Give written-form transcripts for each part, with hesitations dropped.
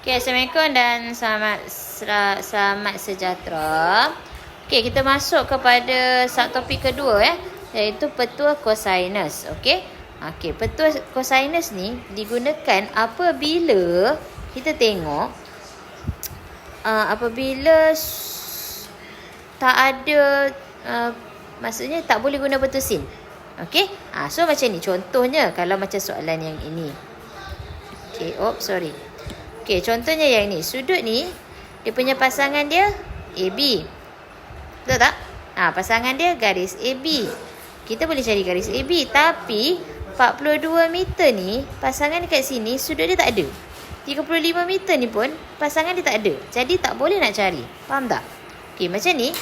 Okay, Assalamualaikum dan selamat sejahtera. Okay, kita masuk kepada subtopik kedua iaitu petua kosinus. Okay, petua kosinus ni digunakan apabila kita tengok apabila tak ada maksudnya tak boleh guna petua sin. Okay, so macam ni contohnya kalau macam soalan yang ini. Okay, Okay, contohnya yang ni. Sudut ni, dia punya pasangan dia AB. Betul tak? Pasangan dia garis AB. Kita boleh cari garis AB. Tapi, 42 meter ni, pasangan dekat sini, sudut dia tak ada. 35 meter ni pun, pasangan dia tak ada. Jadi, tak boleh nak cari. Faham tak? Okay, macam ni.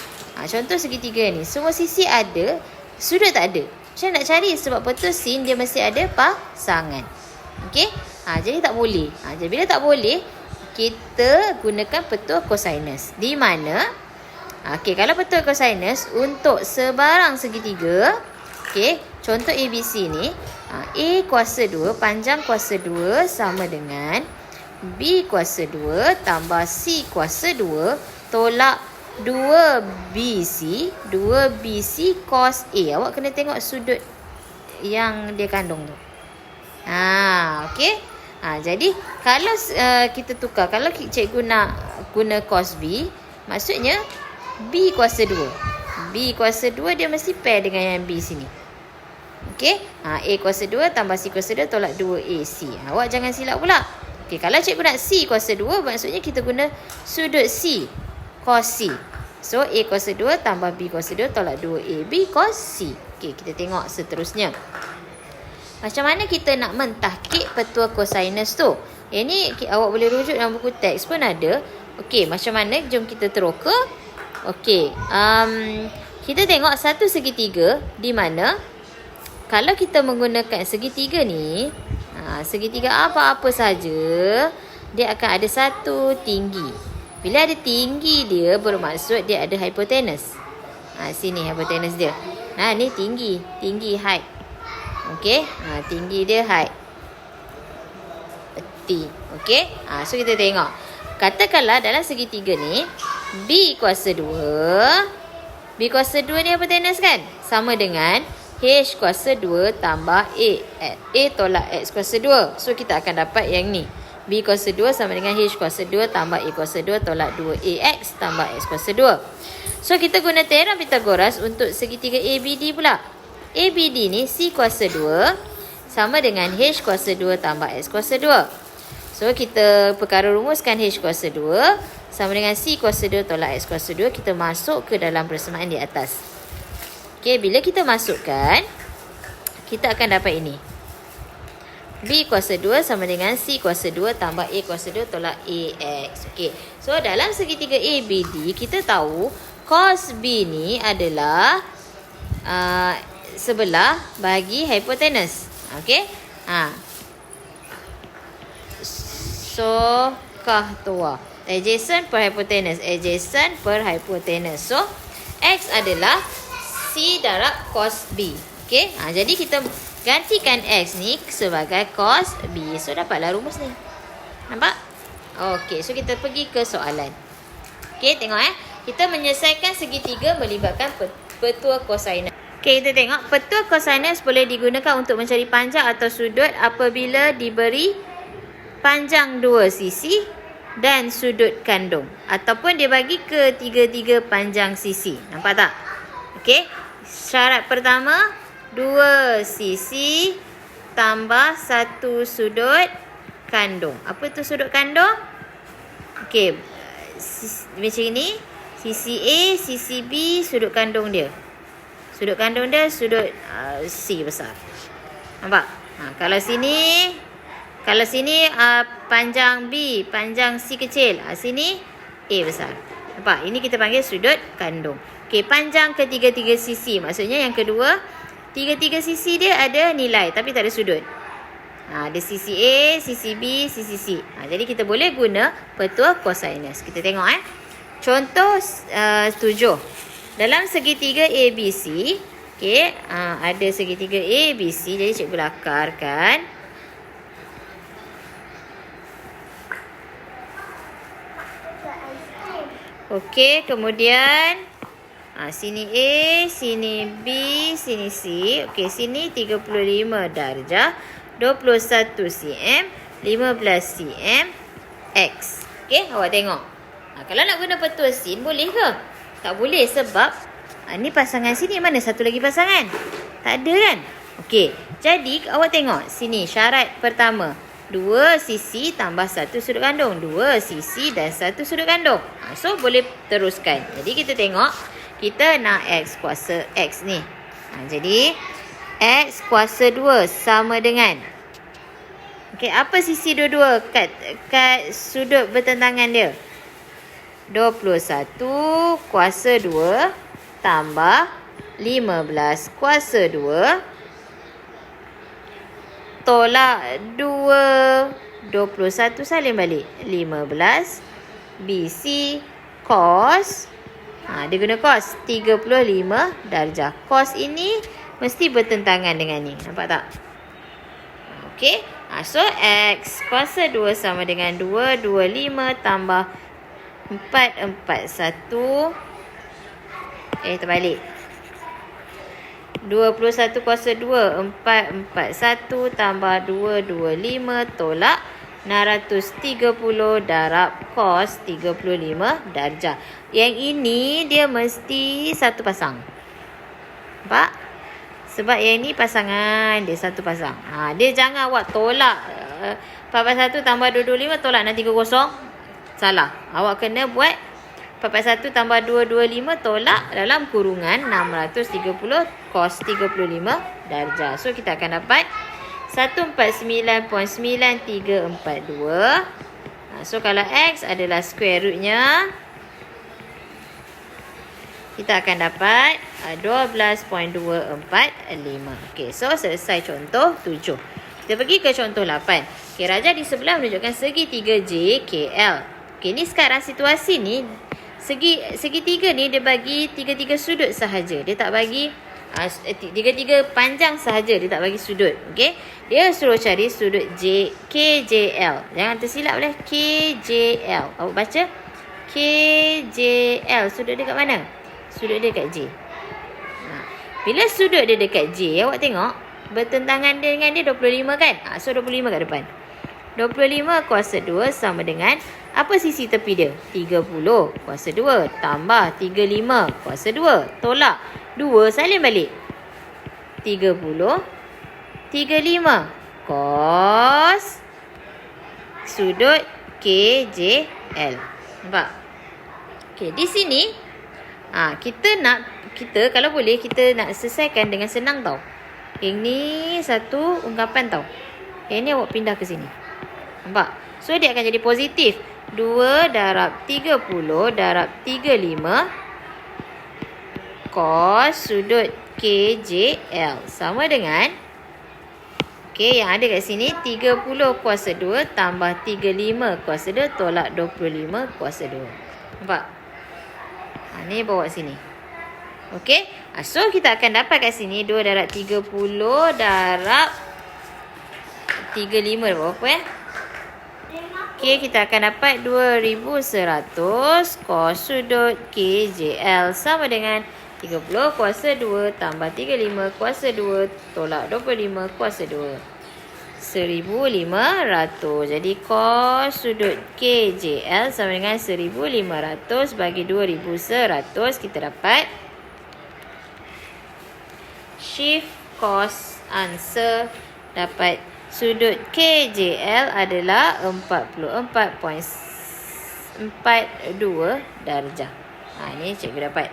Contoh segitiga ni. Semua sisi ada, sudut tak ada. Macam nak cari? Sebab petua sin, dia mesti ada pasangan. Okay? Jadi tak boleh. Jadi bila tak boleh, kita gunakan petua kosinus. Di mana? Kalau petua kosinus untuk sebarang segitiga, contoh ABC ni, A kuasa 2, panjang kuasa 2 sama dengan B kuasa 2 tambah C kuasa 2 tolak 2BC cos A. Awak kena tengok sudut yang dia kandung tu. Jadi kalau kita tukar, kalau cikgu nak guna cos B, maksudnya B kuasa 2. B kuasa 2 dia mesti pair dengan yang B sini. A kuasa 2 tambah C kuasa 2 tolak 2AC. Awak jangan silap pula. Kalau cikgu nak C kuasa 2, maksudnya kita guna sudut C cos C. So A kuasa 2 tambah B kuasa 2 tolak 2AB cos C. Kita tengok seterusnya. Macam mana kita nak mentahkik petua kosinus tu? Ini awak boleh rujuk dalam buku teks pun ada. Macam mana? Jom kita teroka. Kita tengok satu segitiga di mana kalau kita menggunakan segitiga ni, segitiga apa-apa saja, dia akan ada satu tinggi. Bila ada tinggi dia, bermaksud dia ada hipotenus. Sini hipotenus dia. Ni tinggi height. Tinggi dia height T. So kita tengok. Katakanlah dalam segitiga ni B kuasa 2 ni hipotenus kan? Sama dengan H kuasa 2 tambah A tolak X kuasa 2. So kita akan dapat yang ni. B kuasa 2 sama dengan H kuasa 2 tambah A kuasa 2 tolak 2AX tambah X kuasa 2. So kita guna teorem Pythagoras untuk segitiga ABD pula. ABD ni C kuasa 2 sama dengan H kuasa 2 tambah X kuasa 2. So kita perkara rumuskan H kuasa 2 sama dengan C kuasa 2 tolak X kuasa 2. Kita masuk ke dalam persamaan di atas. Bila kita masukkan, kita akan dapat ini. B kuasa 2 sama dengan C kuasa 2 tambah A kuasa 2 tolak AX. So dalam segitiga ABD, kita tahu cos B ni adalah sebelah bagi hipotenus. So kah tua adjacent per hypotenuse. So X adalah C darab cos B. Jadi kita gantikan X ni sebagai cos B. So dapatlah rumus ni. Nampak? So kita pergi ke soalan. Tengok kita menyelesaikan segitiga melibatkan petua kosinus. Kita tengok petua kosinus boleh digunakan untuk mencari panjang atau sudut apabila diberi panjang 2 sisi dan sudut kandung, ataupun dia bagi ke tiga-tiga panjang sisi. Nampak tak? Syarat pertama 2 sisi tambah 1 sudut kandung. Apa tu sudut kandung? Macam ini. Sisi A, sisi B, sudut kandung dia. Sudut kandung dia sudut C besar. Nampak? Kalau sini panjang B, panjang C kecil. Sini A besar. Nampak? Ini kita panggil sudut kandung. Panjang ketiga-tiga sisi. Maksudnya yang kedua, tiga-tiga sisi dia ada nilai tapi tak ada sudut. Ada sisi A, sisi B, sisi C. Jadi kita boleh guna petua kosinus. Kita tengok contoh 7. Dalam segitiga ABC, ada segitiga ABC. Jadi cikgu lakarkan. Okey, kemudian sini A, sini B, sini C. Okey, sini 35 darjah, 21 cm, 15 cm, X. Okey, awak tengok. Kalau nak guna petua sin, boleh ke? Tak boleh sebab ni pasangan sini. Mana satu lagi pasangan? Tak ada kan? Okey, jadi awak tengok. Sini syarat pertama. 2 sisi tambah 1 sudut kandung. 2 sisi dan 1 sudut kandung. So, boleh teruskan. Jadi, kita tengok. Kita nak X kuasa X ni. Jadi, X kuasa 2 sama dengan. Okey, apa sisi dua-dua kat sudut bertentangan dia? 21 kuasa 2 tambah 15 kuasa 2 tolak 2. 21 salin balik. 15 BC cos. Dia guna cos 35 darjah. Cos ini mesti bertentangan dengan ni. Nampak tak? Okey. So X kuasa 2 sama dengan 225 tambah 441. Terbalik. 21 kuasa 2, 441 tambah 225 tolak 630 darab cos 35 darjah. Yang ini dia mesti satu pasang. Nampak? Sebab yang ni pasangan dia satu pasang. Dia jangan awak tolak 441 tambah 225 tolak 630. Salah. Awak kena buat 441 tambah 225 tolak dalam kurungan 630 cos 35 darjah. So, kita akan dapat 149.9342. So, kalau X adalah square rootnya, kita akan dapat 12.245. Okey, so selesai contoh 7. Kita pergi ke contoh 8. Okey, Raja di sebelah menunjukkan segi 3J KL. Okey, ni sekarang situasi ni segitiga ni dia bagi tiga-tiga sudut sahaja. Dia tak bagi tiga-tiga panjang sahaja, dia tak bagi sudut. Okey. Dia suruh cari sudut KJL. Jangan tersilap boleh. KJL. Awak baca KJL. Sudut dia kat mana? Sudut dia kat J. Bila sudut dia dekat J, awak tengok bertentangan dengan dia 25 kan? So 25 kat depan. 25 kuasa 2 sama dengan apa sisi tepi dia? 30 kuasa 2 tambah 35 kuasa 2 tolak 2 salin balik. 30 35 cos sudut KJL. Nampak? Okey, di sini kita kalau boleh kita nak selesaikan dengan senang tau. Yang ni satu ungkapan tau. Yang ni awak pindah ke sini. Nampak? So dia akan jadi positif. 2 darab 30 darab 35 cos sudut KJL sama dengan yang ada kat sini 30 kuasa 2 tambah 35 kuasa 2 tolak 25 kuasa 2. Nampak? Ni bawa sini. Okey. So kita akan dapat kat sini 2 darab 30 darab 35 berapa Okey, kita akan dapat 2100 cos sudut KJL sama dengan 30 kuasa 2 tambah 35 kuasa 2 tolak 25 kuasa 2. 1500. Jadi cos sudut KJL sama dengan 1500 bagi 2100. Kita dapat shift cos answer dapat sudut KJL adalah 44.42 darjah. Ni cikgu dapat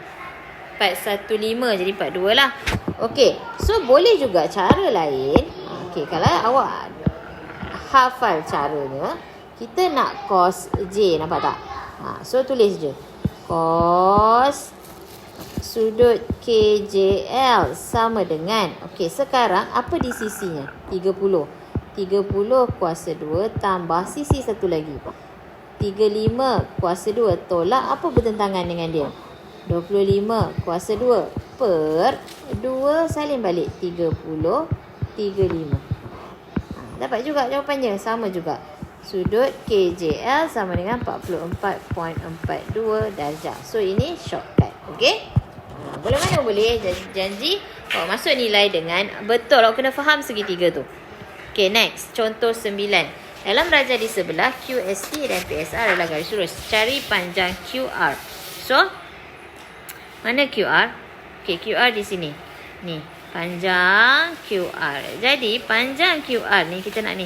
415 jadi 42 lah. Okey, so boleh juga cara lain. Okey, kalau awak hafal caranya, kita nak cos J, nampak tak? So tulis je. Cos sudut KJL sama dengan, okey, sekarang apa di sisinya? 30 kuasa 2 tambah sisi satu lagi 35 kuasa 2 tolak apa bertentangan dengan dia? 25 kuasa 2 per 2 salin balik 30 35. Dapat juga jawapannya, sama juga. Sudut KJL sama dengan 44.42 darjah. So ini shortcut. Okey? Boleh mana boleh janji awak masuk nilai dengan betul. Awak kena faham segitiga tu. Okey, next. Contoh 9. Dalam rajah di sebelah, QST dan PSR adalah garis lurus. Cari panjang QR. So, mana QR? Okey, QR di sini. Ni, panjang QR. Jadi, panjang QR ni kita nak ni.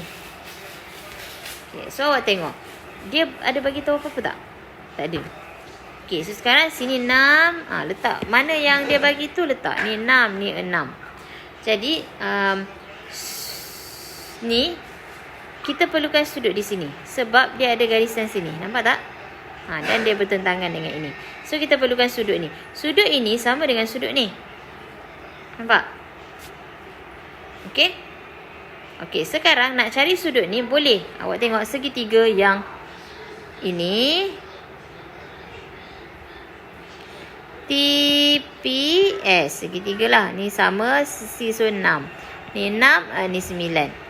Okay, so awak tengok. Dia ada bagi tahu apa-apa tak? Tak ada. Okay, so sekarang sini 6. Letak. Mana yang dia bagi tu letak. Ni 6, ni 6. Jadi, ni, kita perlukan sudut di sini. Sebab dia ada garisan sini. Nampak tak? Dan dia bertentangan dengan ini. So, kita perlukan sudut ni. Sudut ini sama dengan sudut ni. Nampak? Okay? Okey, sekarang nak cari sudut ni boleh. Awak tengok segitiga yang ini. TPS. Segitiga lah. Ni sama sisi 6. Ni 6, ni 9.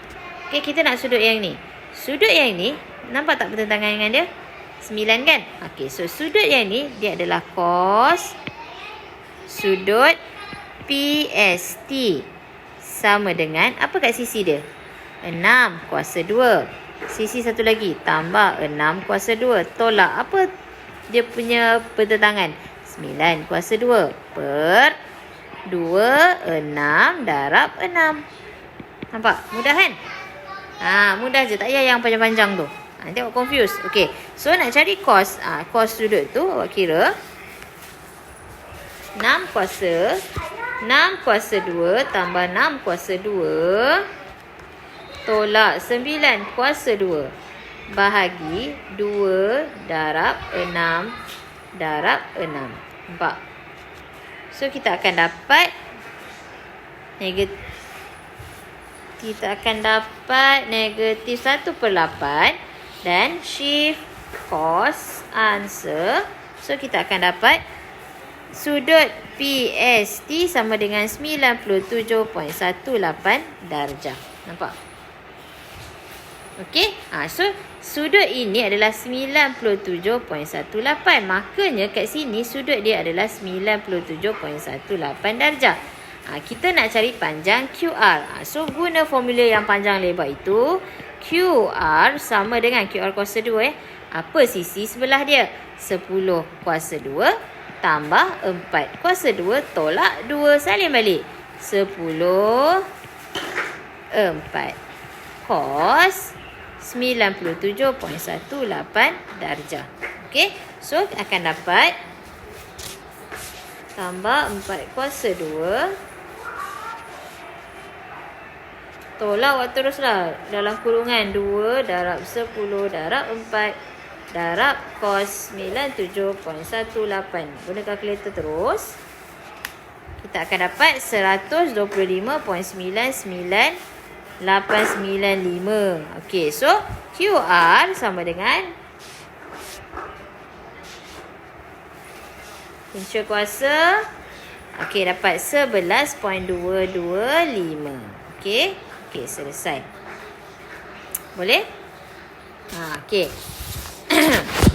Okey, kita nak sudut yang ni. Sudut yang ni, nampak tak bertentangan dengan dia? 9 kan? Okey, so sudut yang ni, dia adalah cos sudut PST. Sama dengan, apa kat sisi dia? 6 kuasa 2. Sisi satu lagi, tambah 6 kuasa 2. Tolak, apa dia punya pertentangan? 9 kuasa 2 per 2, 6 darab 6. Nampak? Mudah kan? Mudah je. Tak payah yang panjang-panjang tu. Nanti awak confuse. Okey. So, nak cari cos. Cos sudut tu, awak kira 6 kuasa 2 tambah 6 kuasa 2 tolak 9 kuasa 2 bahagi 2 darab 6 darab 6. Nampak? So, kita akan dapat negatif 1/8 dan shift cos answer. So, kita akan dapat sudut PST sama dengan 97.18 darjah. Nampak? Okey. So, sudut ini adalah 97.18. Makanya kat sini sudut dia adalah 97.18 darjah. Kita nak cari panjang QR. So, guna formula yang panjang lebar itu. QR sama dengan QR kuasa 2. Apa sisi sebelah dia? 10 kuasa 2 tambah 4 kuasa 2 tolak 2. Salin balik. 10 4 cos 97.18 darjah. Okey. So, akan dapat tambah 4 kuasa 2 tolak awak teruslah dalam kurungan 2 darab 10 darab 4 darab cos 97.18. Guna kalkulator terus. Kita akan dapat 125.99895. Okey, so QR sama dengan punca kuasa. Okey, dapat 11.225. Okey. Okey, selesai. Boleh? Okey.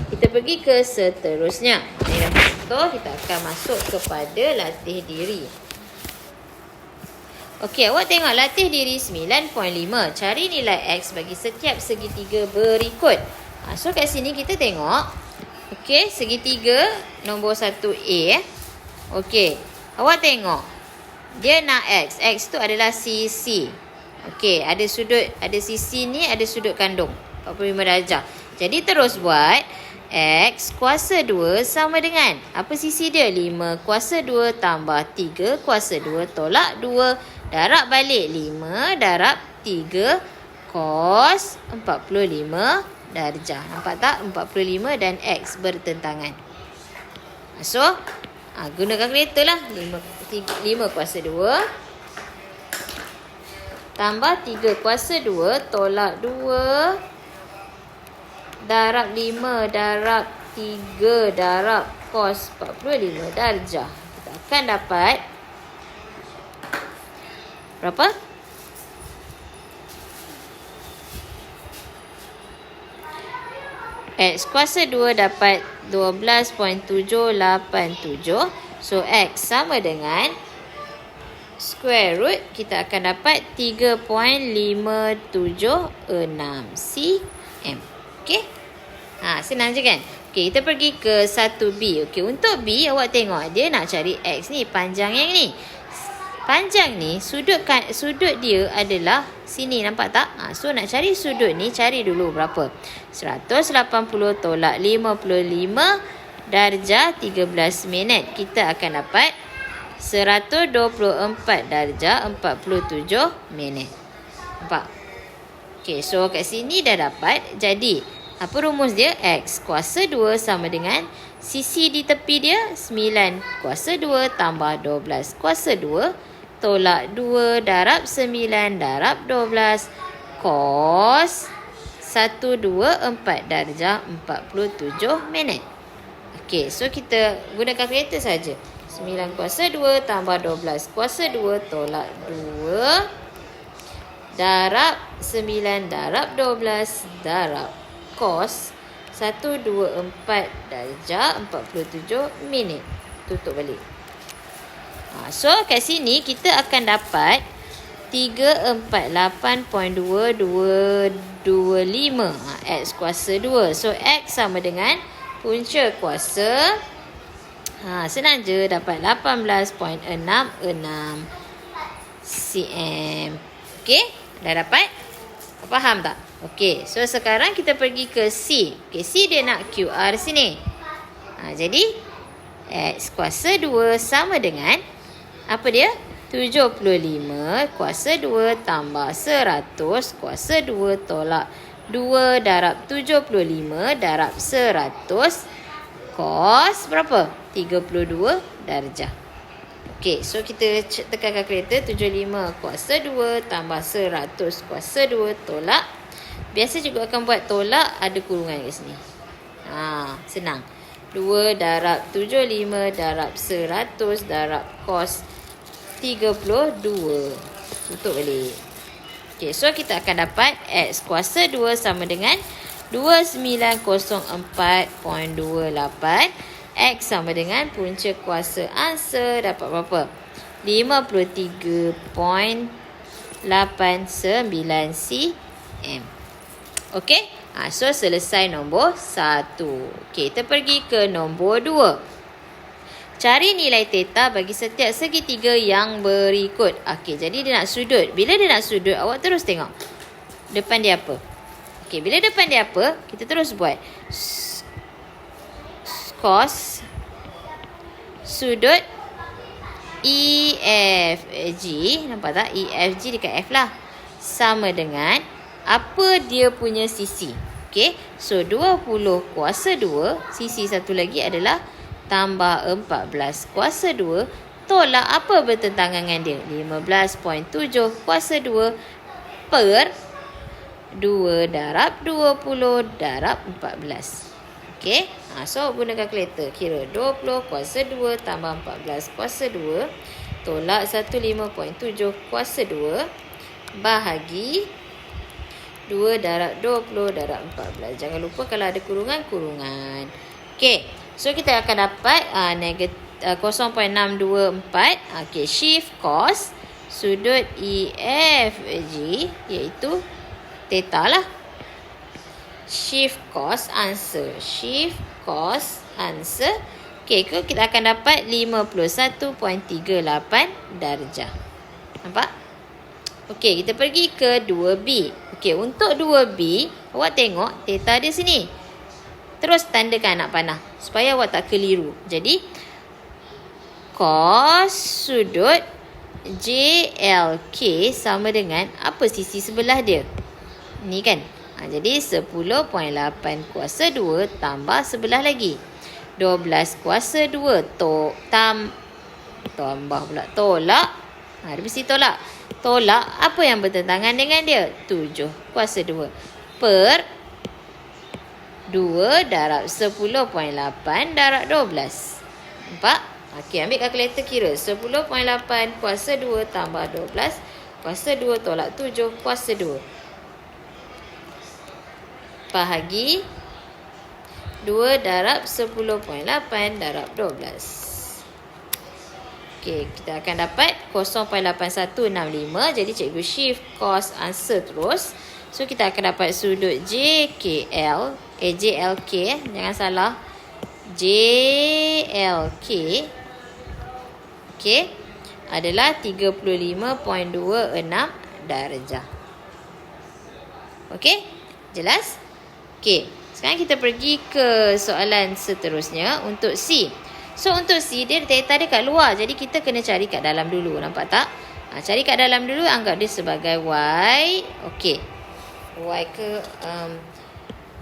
Kita pergi ke seterusnya. Ini dah contoh, kita akan masuk kepada latih diri. Okey, awak tengok latih diri 9.5. Cari nilai X bagi setiap segitiga berikut. So, kat sini kita tengok. Okey, segitiga nombor 1A. Okey, awak tengok. Dia nak X. X tu adalah sisi. Okey, ada sudut, ada sisi ni, ada sudut kandung. 45 darjah. Jadi, terus buat. X kuasa 2 sama dengan. Apa sisi dia? 5 kuasa 2 tambah 3 kuasa 2 tolak 2. Darab balik 5 darab 3 cos 45 darjah. Nampak tak? 45 dan X bertentangan. So, guna kalkulator lah. 5 kuasa 2 tambah 3 kuasa 2 tolak 2 darab 5 darab 3 darab cos 45 darjah. Kita akan dapat berapa? X kuasa 2 dapat 12.787. So, X sama dengan square root, kita akan dapat 3.576 cm. Okey? Senang je kan? Okey, kita pergi ke 1B. Okey, untuk B, awak tengok dia nak cari X ni, panjang yang ni. Panjang ni, sudut dia adalah sini, nampak tak? So, nak cari sudut ni, cari dulu berapa? 180 tolak 55 darjah 13 minit. Kita akan dapat 124 darjah 47 minit. Nampak? Okey, so kat sini dah dapat. Jadi, apa rumus dia? X kuasa 2 sama dengan sisi di tepi dia 9 kuasa 2 tambah 12 kuasa 2 tolak 2 darab 9 darab 12 cos 124 darjah 47 minit. Okey, so kita guna kalkulator saja. 9 kuasa 2 tambah 12 kuasa 2 tolak 2 darab 9 darab 12 darab cos 124 darjah 47 minit. Tutup balik. So, kat sini kita akan dapat 348.2225 X kuasa 2. So, X sama dengan punca kuasa. Senang je, dapat 18.66 cm. Okey, dah dapat? Faham tak? Okey, so sekarang kita pergi ke C. Okey, C dia nak QR sini. Jadi, X kuasa 2 sama dengan apa dia? 75 kuasa 2 tambah 100 kuasa 2 tolak 2 darab 75 darab 100 cos berapa? 32 darjah. Okey, so kita tekan kalkulator. 75 kuasa 2 tambah 100 kuasa 2 tolak. Biasa juga akan buat tolak, ada kurungan kat sini. Senang. 2 darab 75 darab 100 darab cos 32. Tutup balik. Okey, so kita akan dapat X kuasa 2 sama dengan 2904.28. X sama dengan punca kuasa answer dapat berapa? 53.89 cm. Okey? So selesai nombor 1. Okey, kita pergi ke nombor 2. Cari nilai theta bagi setiap segitiga yang berikut. Okey, jadi dia nak sudut. Bila dia nak sudut, awak terus tengok depan dia apa. Okey, bila depan dia apa, kita terus buat cos sudut EFG. Nampak tak? EFG dekat F lah. Sama dengan apa dia punya sisi. Okey, so 20 kuasa 2, sisi satu lagi adalah tambah 14 kuasa 2 tolak apa bertentangan dengan dia? 15.7 kuasa 2 per 2 darab 20 darab 14. Okey, so guna kalkulator. Kira 20 kuasa 2 tambah 14 kuasa 2 tolak 15.7 kuasa 2 bahagi 2 darab 20 darab 14. Jangan lupa kalau ada kurungan. Okey, so kita akan dapat 0.624. Okey, shift cos sudut EFG iaitu theta lah. Shift cos answer. Shift cos answer. Okey, kita akan dapat 51.38 darjah. Nampak? Okey, kita pergi ke 2B. Okey, untuk 2B, awak tengok theta dia sini. Terus tandakan anak panah supaya awak tak keliru. Jadi, cos sudut JLK sama dengan apa sisi sebelah dia? Ni kan? Jadi, 10.8 kuasa 2 tambah sebelah lagi. 12 kuasa 2 tambah pula tolak. Dia mesti tolak. Tolak apa yang bertentangan dengan dia? 7 kuasa 2 per 2 darab 10.8 darab 12. Nampak? Okey, ambil kalkulator kira. 10.8 kuasa 2 tambah 12 kuasa 2 tolak 7 kuasa 2. Bahagi 2 darab 10.8 darab 12. Okey, kita akan dapat 0.8165. Jadi cikgu shift cos answer terus. So kita akan dapat sudut JLK, jangan salah. JLK, okey, adalah 35.26 darjah. Okey, jelas? Okey, sekarang kita pergi ke soalan seterusnya untuk C. So untuk C, dia data dia kat luar. Jadi kita kena cari kat dalam dulu. Nampak tak? Cari kat dalam dulu, anggap dia sebagai Y. Okey, Y ke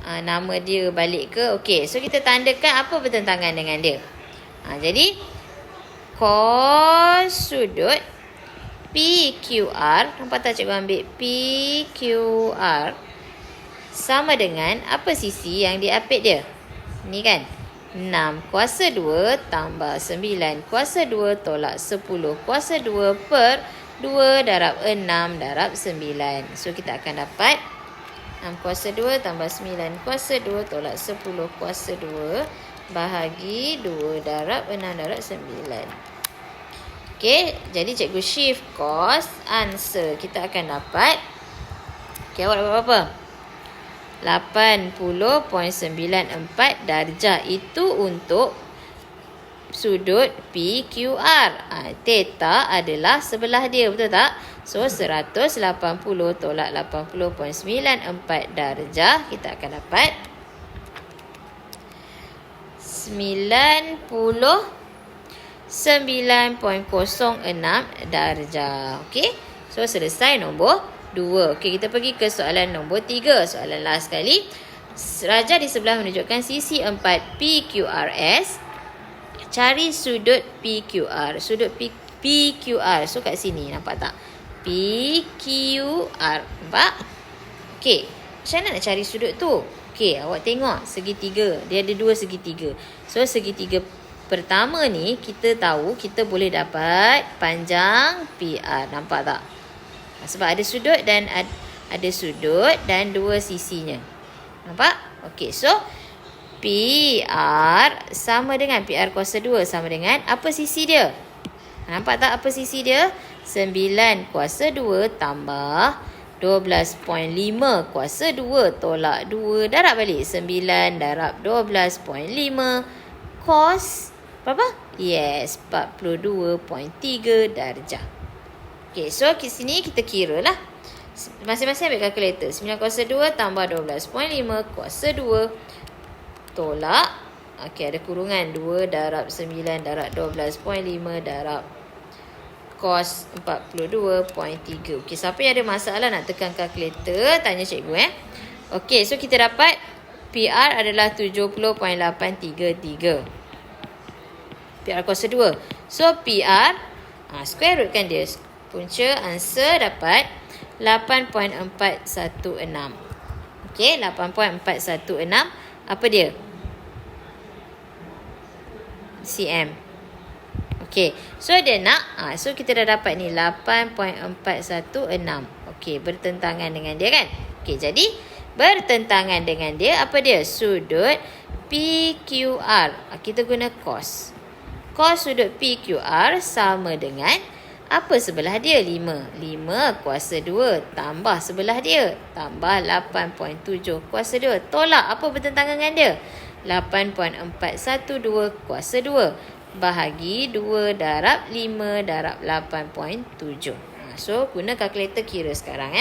nama dia balik ke. Okey, so kita tandakan apa bertentangan dengan dia. Jadi cos sudut PQR, nampak tak cikgu ambil PQR sama dengan apa sisi yang diapit dia? Ni kan, 6 kuasa 2 tambah 9 kuasa 2 tolak 10 kuasa 2 per 2 darab 6 darab 9. So kita akan dapat 6 kuasa 2 tambah 9 kuasa 2 tolak 10 kuasa 2 bahagi 2 darab 6 darab 9. Okey, jadi cikgu shift cos answer. Kita akan dapat, okey, awak dapat berapa? 80.94 darjah. Itu untuk sudut PQR. Theta adalah sebelah dia, betul tak? So 180 tolak 80.94 darjah. Kita akan dapat 99.06 darjah. Okey, so selesai nombor 2. Okey, kita pergi ke soalan nombor 3. Soalan last sekali. Rajah di sebelah menunjukkan sisi 4 PQRS. Cari sudut PQR. Sudut PQR. So kat sini, nampak tak? PQR. Nampak? Okey, macam mana nak cari sudut tu? Okey, awak tengok segitiga. Dia ada 2 segitiga. So segitiga pertama ni, kita tahu kita boleh dapat panjang PR. Nampak tak? Sebab ada sudut dan ada sudut dan 2 sisinya. Nampak? Okey, so PR sama dengan PR kuasa 2 sama dengan apa sisi dia? Nampak tak apa sisi dia? 9 kuasa 2 tambah 12.5 kuasa 2 tolak 2. Darab balik. 9 darab 12.5 cos berapa? Yes, 42.3 darjah. Okey, so kat sini kita kira lah. Masing-masing ambil kalkulator. 9 kuasa 2 tambah 12.5 kuasa 2 tolak. Okey, ada kurungan. 2 darab 9 darab 12.5 darab cos 42.3. Okey, siapa yang ada masalah nak tekan kalkulator, tanya cikgu Okey, so kita dapat PR adalah 70.833. PR kuasa 2. So PR square root kan dia. Punca answer dapat 8.416. Okey, 8.416 apa dia? cm. Okey, so dia nak so kita dah dapat ni 8.416. Okey, bertentangan dengan dia kan? Okey, jadi bertentangan dengan dia apa dia? Sudut PQR. Kita guna cos. Cos sudut PQR sama dengan apa sebelah dia? 5. 5 kuasa 2 tambah sebelah dia. Tambah 8.7 kuasa 2. Tolak apa bertentangan dengan dia? 8.412 kuasa 2. Bahagi 2 darab 5 darab 8.7. So, guna kalkulator kira sekarang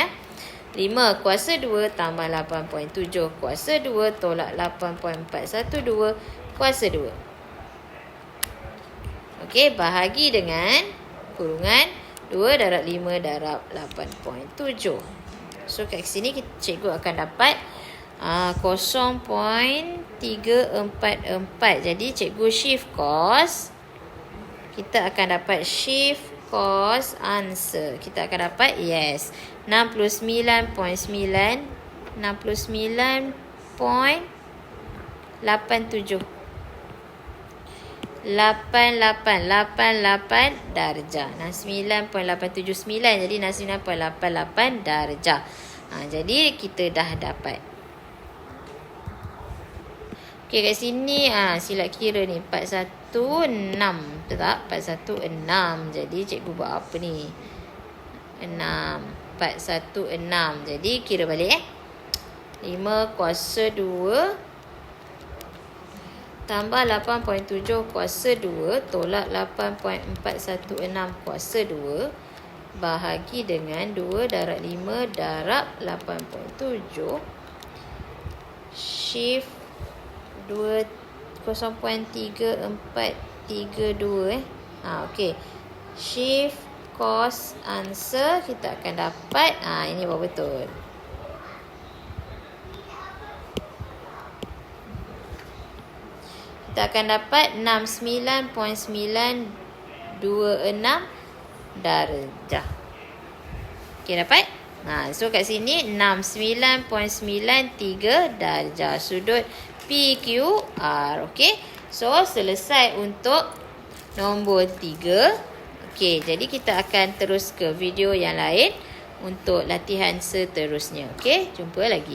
5 kuasa 2 tambah 8.7 kuasa 2 tolak 8.412 kuasa 2. Okey, bahagi dengan kurungan 2 darab 5 darab 8.7. So kat sini cikgu akan dapat 0.344. Jadi cikgu shift cos. Kita akan dapat shift cos answer. Kita akan dapat 69.9 69.87 8888 darjah. 9.879 jadi 9.88 darjah. Jadi kita dah dapat. Okey, kat sini sila kira ni 416. Betul tak? 416. Jadi cikgu buat apa ni? 6. 416. Jadi kira balik 5 kuasa 2 tambah 8.7 kuasa 2 tolak 8.416 kuasa 2 bahagi dengan 2 darab 5 darab 8.7 shift 0.3432 okey. Shift cos answer kita akan dapat ini baru betul. Kita akan dapat 69.926 darjah. Okey, dapat? So kat sini 69.93 darjah sudut PQR. Okey. So selesai untuk nombor 3. Okey, jadi kita akan terus ke video yang lain untuk latihan seterusnya. Okey, jumpa lagi.